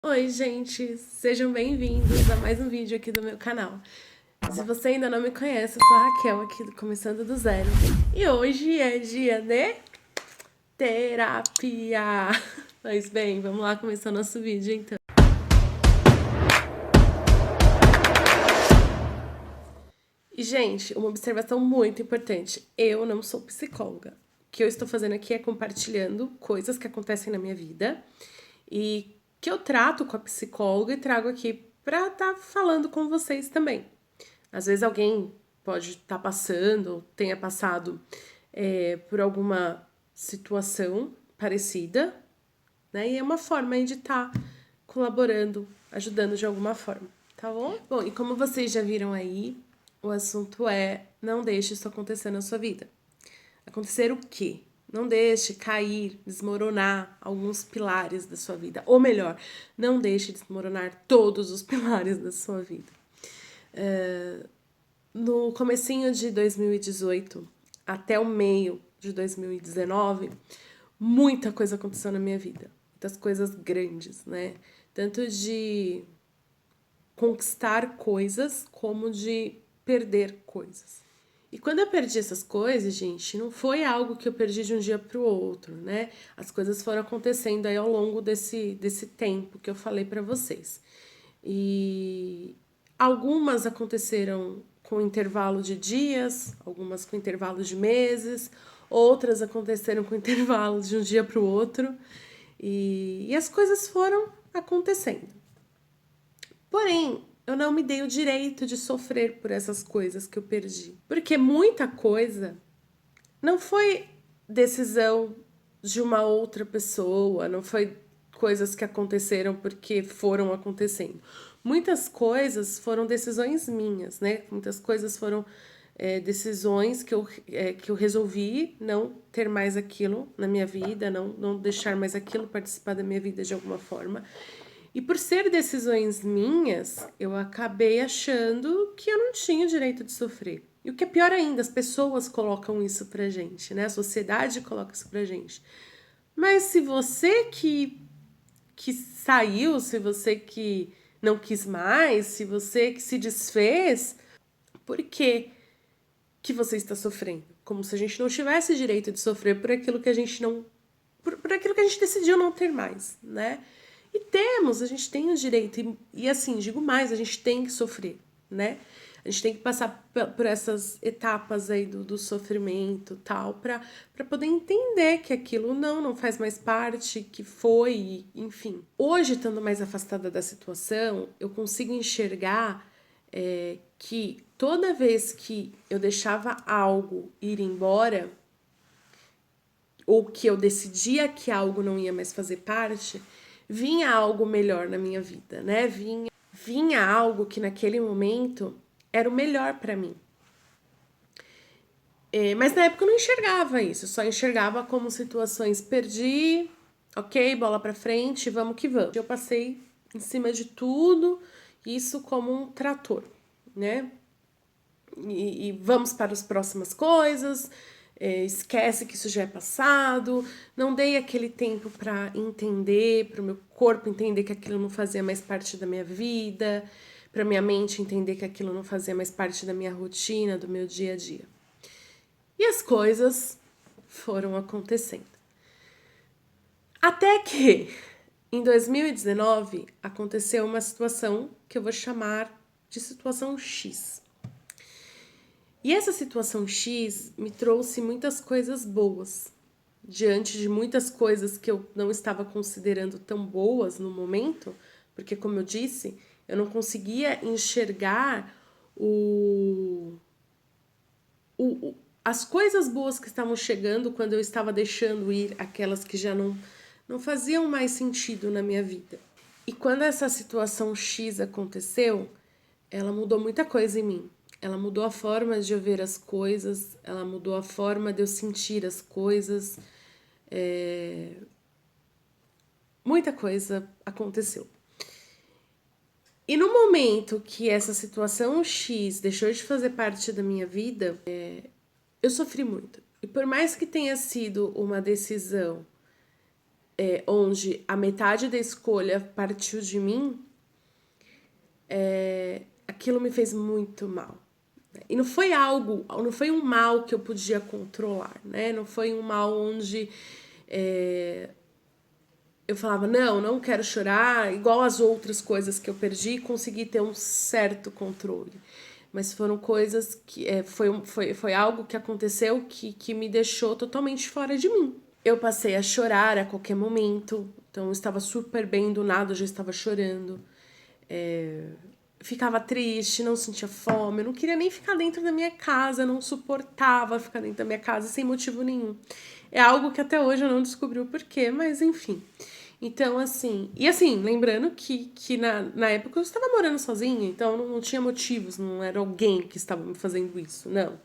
Oi, gente! Sejam bem-vindos a mais um vídeo aqui do meu canal. Se você ainda não me conhece, eu sou a Raquel aqui do Começando do Zero. E hoje é dia de terapia. Mas bem, vamos lá começar nosso vídeo então. E, gente, uma observação muito importante. Eu não sou psicóloga. O que eu estou fazendo aqui é compartilhando coisas que acontecem na minha vida e que eu trato com a psicóloga e trago aqui para estar falando com vocês também. Às vezes alguém pode estar passando, tenha passado por alguma situação parecida, né? E é uma forma aí de estar colaborando, ajudando de alguma forma, tá bom? Bom, e como vocês já viram aí, o assunto é: não deixe isso acontecer na sua vida. Acontecer o quê? Não deixe cair, desmoronar alguns pilares da sua vida. Ou melhor, não deixe desmoronar todos os pilares da sua vida. No comecinho de 2018 até o meio de 2019, muita coisa aconteceu na minha vida. Muitas coisas grandes, né? Tanto de conquistar coisas como de perder coisas. E quando eu perdi essas coisas, gente, não foi algo que eu perdi de um dia para o outro, né? As coisas foram acontecendo aí ao longo desse tempo que eu falei para vocês. E algumas aconteceram com intervalo de dias, algumas com intervalo de meses, outras aconteceram com intervalo de um dia para o outro. E as coisas foram acontecendo. Porém, eu não me dei o direito de sofrer por essas coisas que eu perdi. Porque muita coisa não foi decisão de uma outra pessoa, não foi coisas que aconteceram porque foram acontecendo. Muitas coisas foram decisões minhas, né? Muitas coisas foram decisões que eu resolvi não ter mais aquilo na minha vida, não deixar mais aquilo participar da minha vida de alguma forma. E por ser decisões minhas, eu acabei achando que eu não tinha o direito de sofrer. E o que é pior ainda, as pessoas colocam isso pra gente, né? A sociedade coloca isso pra gente. Mas se você que saiu, se você que não quis mais, se você que se desfez, por que que você está sofrendo? Como se a gente não tivesse direito de sofrer por aquilo que a gente não... por aquilo que a gente decidiu não ter mais, né? E temos, a gente tem o direito, e assim, digo mais, a gente tem que sofrer, né? A gente tem que passar por essas etapas aí do sofrimento tal, pra poder entender que aquilo não faz mais parte, que foi, enfim. Hoje, estando mais afastada da situação, eu consigo enxergar que toda vez que eu deixava algo ir embora, ou que eu decidia que algo não ia mais fazer parte, vinha algo melhor na minha vida, né? Vinha algo que naquele momento era o melhor para mim. Mas na época eu não enxergava isso, eu só enxergava como situações perdi, ok, bola para frente, vamos que vamos. Eu passei em cima de tudo, isso como um trator, né? E vamos para as próximas coisas, esquece que isso já é passado, não dei aquele tempo para entender, para o meu corpo entender que aquilo não fazia mais parte da minha vida, para minha mente entender que aquilo não fazia mais parte da minha rotina, do meu dia a dia. E as coisas foram acontecendo. Até que, em 2019, aconteceu uma situação que eu vou chamar de situação X. E essa situação X me trouxe muitas coisas boas, diante de muitas coisas que eu não estava considerando tão boas no momento, porque, como eu disse, eu não conseguia enxergar as coisas boas que estavam chegando quando eu estava deixando ir aquelas que já não faziam mais sentido na minha vida. E quando essa situação X aconteceu, ela mudou muita coisa em mim. Ela mudou a forma de eu ver as coisas, ela mudou a forma de eu sentir as coisas. Muita coisa aconteceu. E no momento que essa situação X deixou de fazer parte da minha vida, eu sofri muito. E por mais que tenha sido uma decisão onde a metade da escolha partiu de mim, aquilo me fez muito mal. E não foi um mal que eu podia controlar, né? Não foi um mal onde eu falava, não quero chorar, igual as outras coisas que eu perdi, consegui ter um certo controle. Mas foram coisas que foi algo que aconteceu que me deixou totalmente fora de mim. Eu passei a chorar a qualquer momento, então eu estava super bem, do nada eu já estava chorando. Ficava triste, não sentia fome, eu não queria nem ficar dentro da minha casa, não suportava ficar dentro da minha casa sem motivo nenhum. É algo que até hoje eu não descobri o porquê, mas enfim. Então, assim... E assim, lembrando que na época eu estava morando sozinha, então não tinha motivos, não era alguém que estava me fazendo isso, não.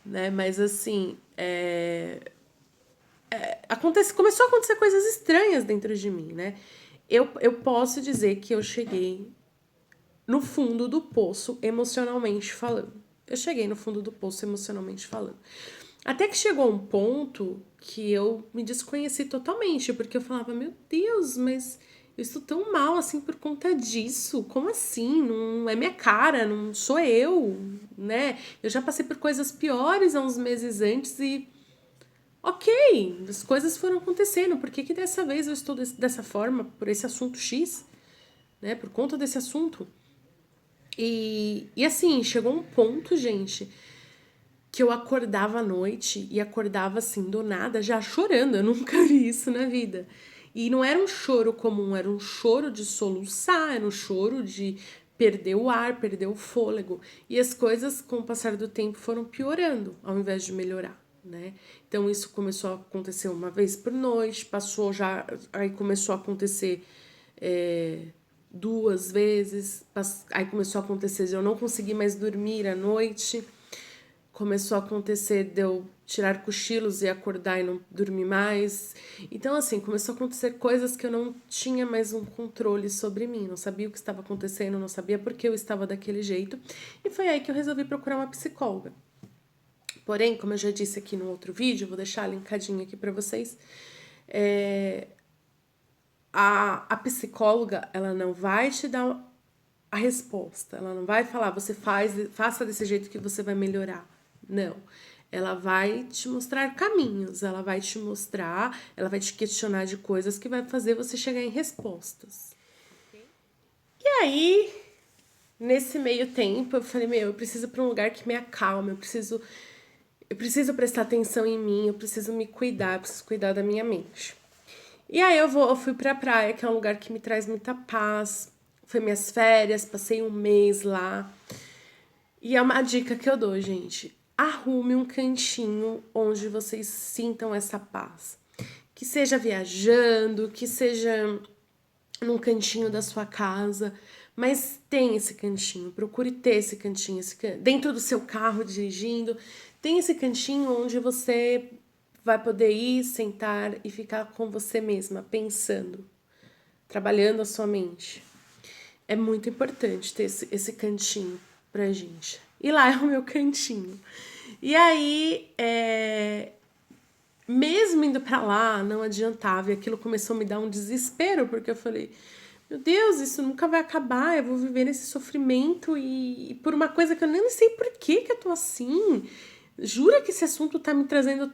Né? Mas assim, começou a acontecer coisas estranhas dentro de mim, né? Eu posso dizer que eu cheguei no fundo do poço emocionalmente falando. Eu cheguei no fundo do poço emocionalmente falando. Até que chegou um ponto que eu me desconheci totalmente, porque eu falava, meu Deus, mas eu estou tão mal assim por conta disso. Como assim? Não é minha cara, não sou eu, né? Eu já passei por coisas piores há uns meses antes e ok, as coisas foram acontecendo. Por que dessa vez eu estou dessa forma, por esse assunto X, né? Por conta desse assunto. E assim, chegou um ponto, gente, que eu acordava à noite e acordava assim, do nada, já chorando. Eu nunca vi isso na vida. E não era um choro comum, era um choro de soluçar, era um choro de perder o ar, perder o fôlego. E as coisas, com o passar do tempo, foram piorando, ao invés de melhorar, né? Então, isso começou a acontecer uma vez por noite, passou já... Aí começou a acontecer... 2 vezes, aí começou a acontecer de eu não conseguir mais dormir à noite, começou a acontecer de eu tirar cochilos e acordar e não dormir mais. Então, assim, começou a acontecer coisas que eu não tinha mais um controle sobre mim, não sabia o que estava acontecendo, não sabia por que eu estava daquele jeito, e foi aí que eu resolvi procurar uma psicóloga. Porém, como eu já disse aqui no outro vídeo, vou deixar linkadinho aqui pra vocês, a psicóloga, ela não vai te dar a resposta, ela não vai falar, faça desse jeito que você vai melhorar. Não. Ela vai te mostrar caminhos, ela vai te mostrar, ela vai te questionar de coisas que vai fazer você chegar em respostas. E aí, nesse meio tempo, eu falei, eu preciso ir pra um lugar que me acalme, eu preciso prestar atenção em mim, eu preciso me cuidar, eu preciso cuidar da minha mente. E aí eu fui pra praia, que é um lugar que me traz muita paz. Foi minhas férias, passei um mês lá. E é uma dica que eu dou, gente. Arrume um cantinho onde vocês sintam essa paz. Que seja viajando, que seja num cantinho da sua casa. Mas tem esse cantinho, procure ter esse cantinho. Dentro do seu carro, dirigindo. Tem esse cantinho onde você vai poder ir, sentar e ficar com você mesma, pensando, trabalhando a sua mente. É muito importante ter esse cantinho pra gente. E lá é o meu cantinho. E aí, mesmo indo pra lá, não adiantava. E aquilo começou a me dar um desespero, porque eu falei, meu Deus, isso nunca vai acabar. Eu vou viver nesse sofrimento e por uma coisa que eu nem sei por que eu tô assim. Jura que esse assunto tá me trazendo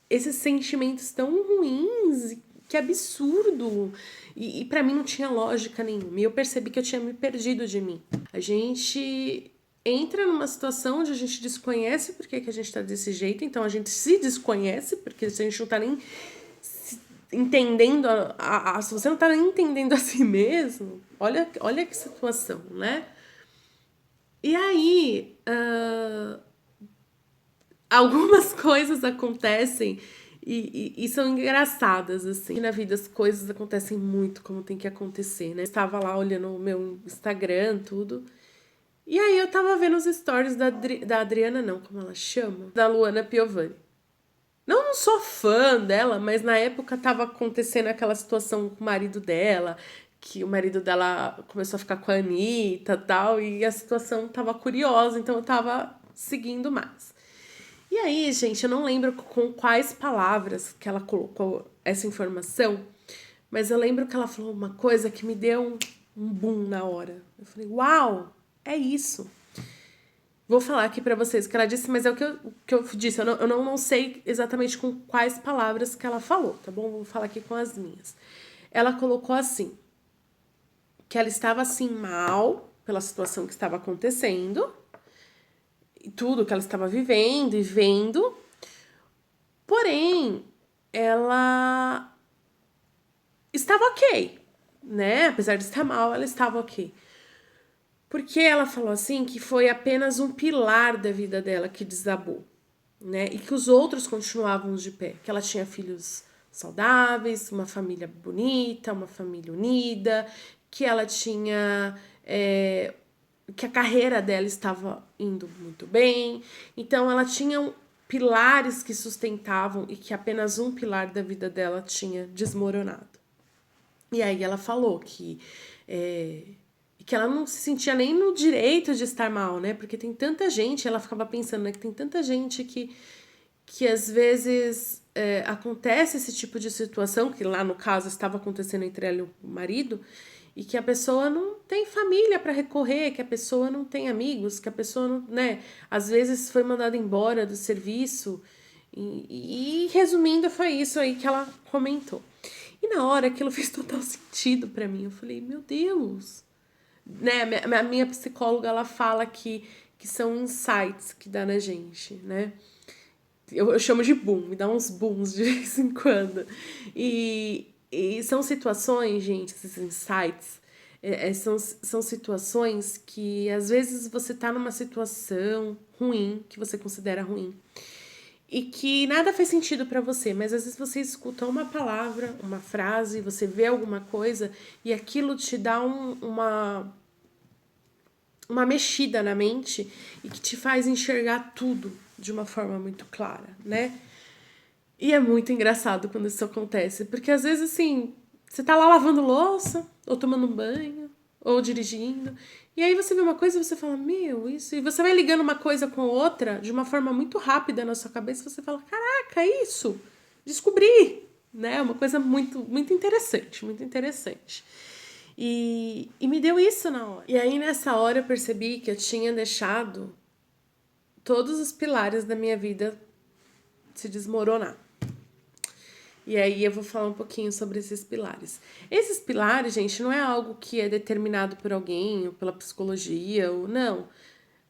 esses sentimentos tão ruins, que absurdo. E para mim não tinha lógica nenhuma. E eu percebi que eu tinha me perdido de mim. A gente entra numa situação onde a gente desconhece por que a gente tá desse jeito, então a gente se desconhece, porque se a gente não tá nem entendendo, se você não tá nem entendendo a si mesmo, olha que situação, né? E aí, algumas coisas acontecem e são engraçadas, assim. Na vida as coisas acontecem muito como tem que acontecer, né? Eu estava lá olhando o meu Instagram, tudo. E aí eu tava vendo os stories da Adriana, não, como ela chama? Da Luana Piovani. Não sou fã dela, mas na época tava acontecendo aquela situação com o marido dela, que o marido dela começou a ficar com a Anitta e tal, e a situação tava curiosa, então eu tava seguindo mais. E aí, gente, eu não lembro com quais palavras que ela colocou essa informação, mas eu lembro que ela falou uma coisa que me deu um boom na hora. Eu falei, uau, é isso. Vou falar aqui pra vocês o que ela disse, mas é o que eu disse. Eu não sei exatamente com quais palavras que ela falou, tá bom? Vou falar aqui com as minhas. Ela colocou assim, que ela estava assim mal pela situação que estava acontecendo, e tudo que ela estava vivendo e vendo, porém, ela estava ok, né? Apesar de estar mal, ela estava ok. Porque ela falou assim que foi apenas um pilar da vida dela que desabou, né? E que os outros continuavam de pé, que ela tinha filhos saudáveis, uma família bonita, uma família unida, que ela tinha que a carreira dela estava indo muito bem. Então ela tinha pilares que sustentavam e que apenas um pilar da vida dela tinha desmoronado. E aí ela falou que ela não se sentia nem no direito de estar mal, né? Porque tem tanta gente, ela ficava pensando, né, que tem tanta gente que às vezes acontece esse tipo de situação, que lá no caso estava acontecendo entre ela e o marido, e que a pessoa não tem família para recorrer, que a pessoa não tem amigos, que a pessoa não, né, às vezes foi mandada embora do serviço. E resumindo, foi isso aí que ela comentou. E na hora aquilo fez total sentido para mim. Eu falei, meu Deus, né? A minha psicóloga ela fala que são insights que dá na gente, né? Eu chamo de boom, me dá uns booms de vez em quando. E são situações, gente, esses insights, são situações que às vezes você tá numa situação ruim, que você considera ruim, e que nada faz sentido pra você, mas às vezes você escuta uma palavra, uma frase, você vê alguma coisa e aquilo te dá uma mexida na mente e que te faz enxergar tudo de uma forma muito clara, né? E é muito engraçado quando isso acontece, porque às vezes assim, você tá lá lavando louça, ou tomando um banho, ou dirigindo, e aí você vê uma coisa e você fala, meu, isso, e você vai ligando uma coisa com outra de uma forma muito rápida na sua cabeça, e você fala, caraca, isso, descobri, né? Uma coisa muito, muito interessante, muito interessante. E me deu isso na hora. E aí nessa hora eu percebi que eu tinha deixado todos os pilares da minha vida se desmoronar. E aí eu vou falar um pouquinho sobre esses pilares. Esses pilares, gente, não é algo que é determinado por alguém, ou pela psicologia, ou não.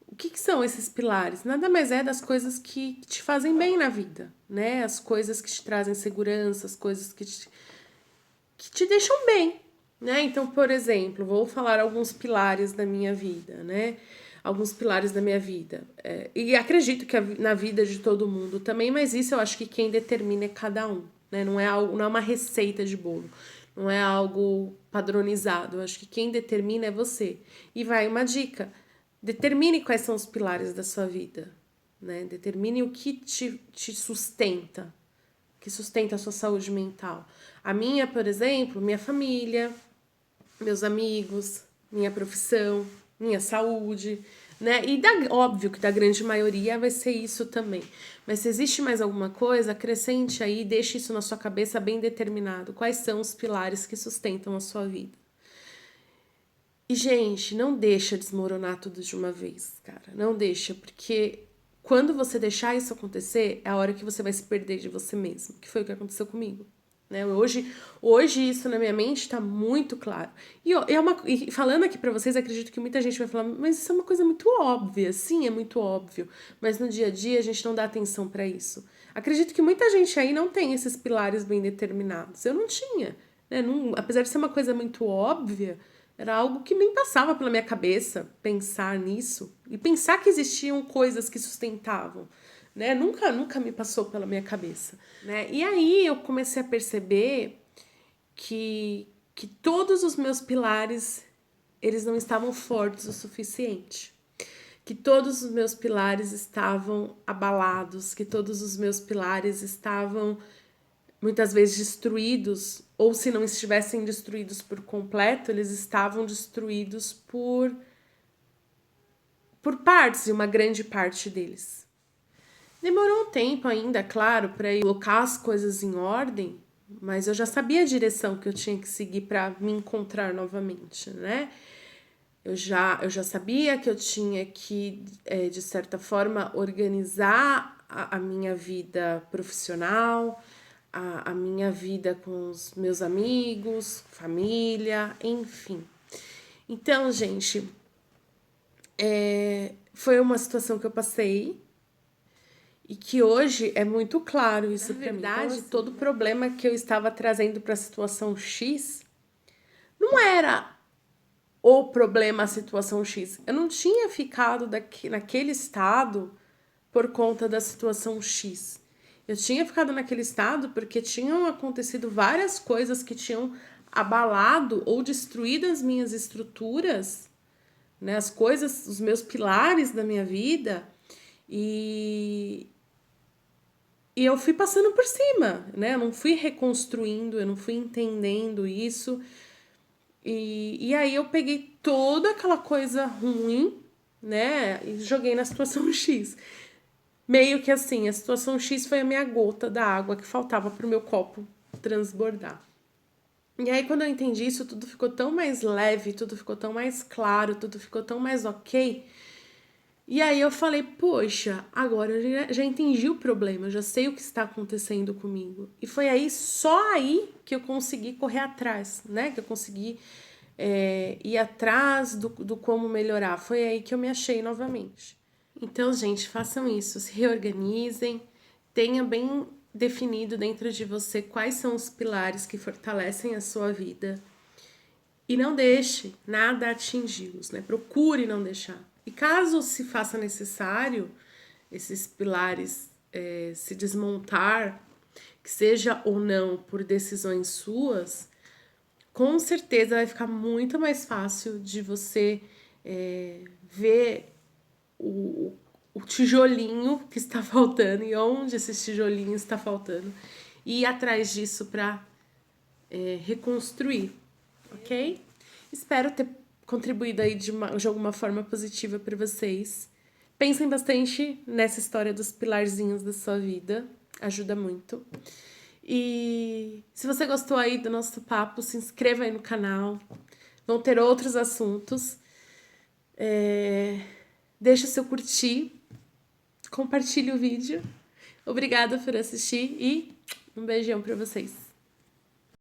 O que são esses pilares? Nada mais é das coisas que te fazem bem na vida, né? As coisas que te trazem segurança, as coisas que te deixam bem, né? Então, por exemplo, vou falar alguns pilares da minha vida, né? Alguns pilares da minha vida. E acredito que na vida de todo mundo também, mas isso eu acho que quem determina é cada um, né? Não é uma receita de bolo, não é algo padronizado. Eu acho que quem determina é você. E vai uma dica: determine quais são os pilares da sua vida, né? Determine o que te sustenta, que sustenta a sua saúde mental. A minha, por exemplo, minha família, meus amigos, minha profissão, minha saúde, né? E óbvio que da grande maioria vai ser isso também. Mas se existe mais alguma coisa, acrescente aí, deixe isso na sua cabeça bem determinado. Quais são os pilares que sustentam a sua vida? E, gente, não deixa desmoronar tudo de uma vez, cara. Não deixa, porque quando você deixar isso acontecer, é a hora que você vai se perder de você mesmo, que foi o que aconteceu comigo. Né? Hoje isso na minha mente tá muito claro. E falando aqui pra vocês, acredito que muita gente vai falar, mas isso é uma coisa muito óbvia. Sim, é muito óbvio. Mas no dia a dia a gente não dá atenção pra isso. Acredito que muita gente aí não tem esses pilares bem determinados. Eu não tinha. Né? Não, apesar de ser uma coisa muito óbvia, era algo que nem passava pela minha cabeça pensar nisso. E pensar que existiam coisas que sustentavam. Né? Nunca me passou pela minha cabeça, né? E aí eu comecei a perceber que todos os meus pilares, eles não estavam fortes o suficiente. Que todos os meus pilares estavam abalados, que todos os meus pilares estavam muitas vezes destruídos, ou se não estivessem destruídos por completo, eles estavam destruídos por partes, e uma grande parte deles. Demorou um tempo ainda, claro, para eu colocar as coisas em ordem, mas eu já sabia a direção que eu tinha que seguir para me encontrar novamente, né? Eu já sabia que eu tinha que, de certa forma, organizar a minha vida profissional, a minha vida com os meus amigos, família, enfim. Então, gente, foi uma situação que eu passei e que hoje é muito claro isso para mim. Na verdade, então, assim, todo problema que eu estava trazendo para a situação X não era o problema, a situação X. Eu não tinha ficado naquele estado por conta da situação X. Eu tinha ficado naquele estado porque tinham acontecido várias coisas que tinham abalado ou destruído as minhas estruturas, né, as coisas, os meus pilares da minha vida, e, e eu fui passando por cima, né? Eu não fui reconstruindo, eu não fui entendendo isso. E aí eu peguei toda aquela coisa ruim, né? E joguei na situação X. Meio que assim, a situação X foi a minha gota da água que faltava pro meu copo transbordar. E aí, quando eu entendi isso, tudo ficou tão mais leve, tudo ficou tão mais claro, tudo ficou tão mais ok. E aí eu falei, poxa, agora eu já entendi o problema, eu já sei o que está acontecendo comigo. E foi aí, só aí, que eu consegui correr atrás, né? Que eu consegui ir atrás do como melhorar. Foi aí que eu me achei novamente. Então, gente, façam isso, se reorganizem, tenha bem definido dentro de você quais são os pilares que fortalecem a sua vida e não deixe nada atingi-los, né? Procure não deixar. E caso se faça necessário esses pilares se desmontar, que seja ou não por decisões suas, com certeza vai ficar muito mais fácil de você ver o tijolinho que está faltando e onde esse tijolinho está faltando e ir atrás disso para reconstruir, ok? Espero ter contribuído aí de alguma forma positiva para vocês. Pensem bastante nessa história dos pilarzinhos da sua vida, ajuda muito. E se você gostou aí do nosso papo, se inscreva aí no canal. Vão ter outros assuntos. Deixa seu curtir, compartilhe o vídeo. Obrigada por assistir e um beijão para vocês.